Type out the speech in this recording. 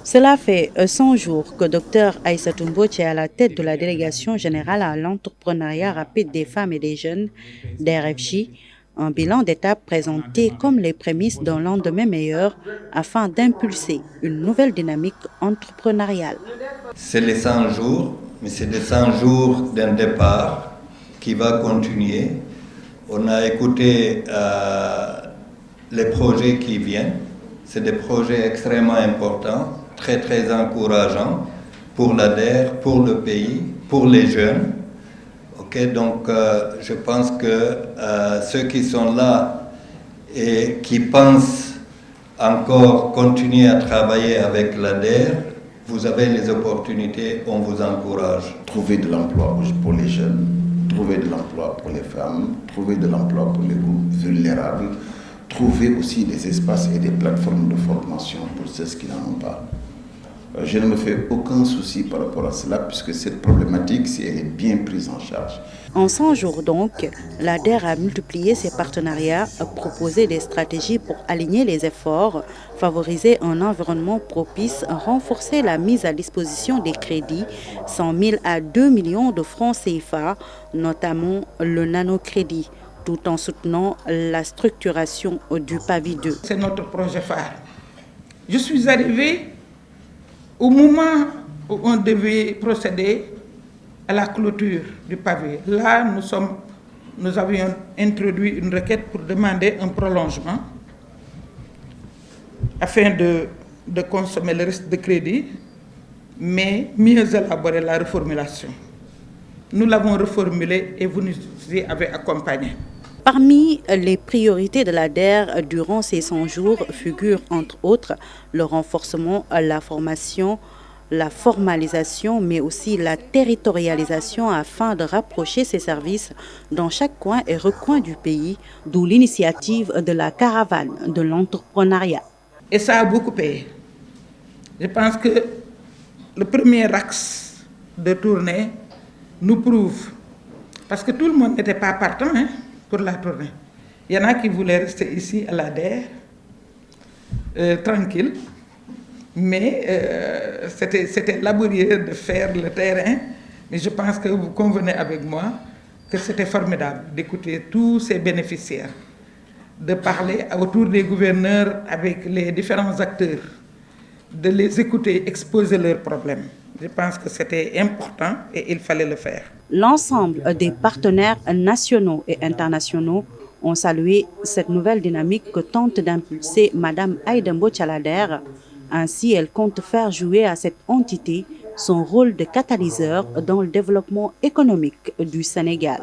Cela fait 100 jours que Dr Aïssatou Mbodj est à la tête de la délégation générale à l'entrepreneuriat rapide des femmes et des jeunes d'RFJ, un bilan d'étape présenté comme les prémices d'un lendemain meilleur afin d'impulser une nouvelle dynamique entrepreneuriale. C'est les 100 jours, mais c'est les 100 jours d'un départ qui va continuer. On a écouté les projets qui viennent. C'est des projets extrêmement importants, très encourageants pour l'ADER, pour le pays, pour les jeunes. Donc je pense que ceux qui sont là et qui pensent encore continuer à travailler avec l'ADER, vous avez les opportunités, on vous encourage. Trouver de l'emploi pour les jeunes, trouver de l'emploi pour les femmes, trouver de l'emploi pour les groupes vulnérables, trouver aussi des espaces et des plateformes de formation pour ceux qui n'en ont pas. Je ne me fais aucun souci par rapport à cela puisque cette problématique, si elle est bien prise en charge. En 100 jours donc, l'ADER a multiplié ses partenariats, proposé des stratégies pour aligner les efforts, favoriser un environnement propice, renforcer la mise à disposition des crédits, 100 000 à 2 millions de francs CFA, notamment le nanocrédit, tout en soutenant la structuration du PAVI 2. C'est notre projet phare. Je suis arrivée au moment où on devait procéder à la clôture du pavé. Là, nous avions introduit une requête pour demander un prolongement afin de consommer le reste de crédit, mais mieux élaborer la reformulation. Nous l'avons reformulée et vous nous y avez accompagnés. Parmi les priorités de l'ADER durant ces 100 jours figurent entre autres le renforcement, la formation, la formalisation, mais aussi la territorialisation afin de rapprocher ces services dans chaque coin et recoin du pays, d'où l'initiative de la caravane de l'entrepreneuriat. Et ça a beaucoup payé. Je pense que le premier axe de tournée nous prouve, parce que tout le monde n'était pas partant pour la tournée. Il y en a qui voulaient rester ici à l'ADER, tranquille. Mais c'était laborieux de faire le terrain. Mais je pense que vous convenez avec moi que c'était formidable d'écouter tous ces bénéficiaires, de parler autour des gouverneurs avec les différents acteurs, de les écouter, exposer leurs problèmes. Je pense que c'était important et il fallait le faire. L'ensemble des partenaires nationaux et internationaux ont salué cette nouvelle dynamique que tente d'impulser Mme Aïda Mbodj à l'ADER. Ainsi, elle compte faire jouer à cette entité son rôle de catalyseur dans le développement économique du Sénégal.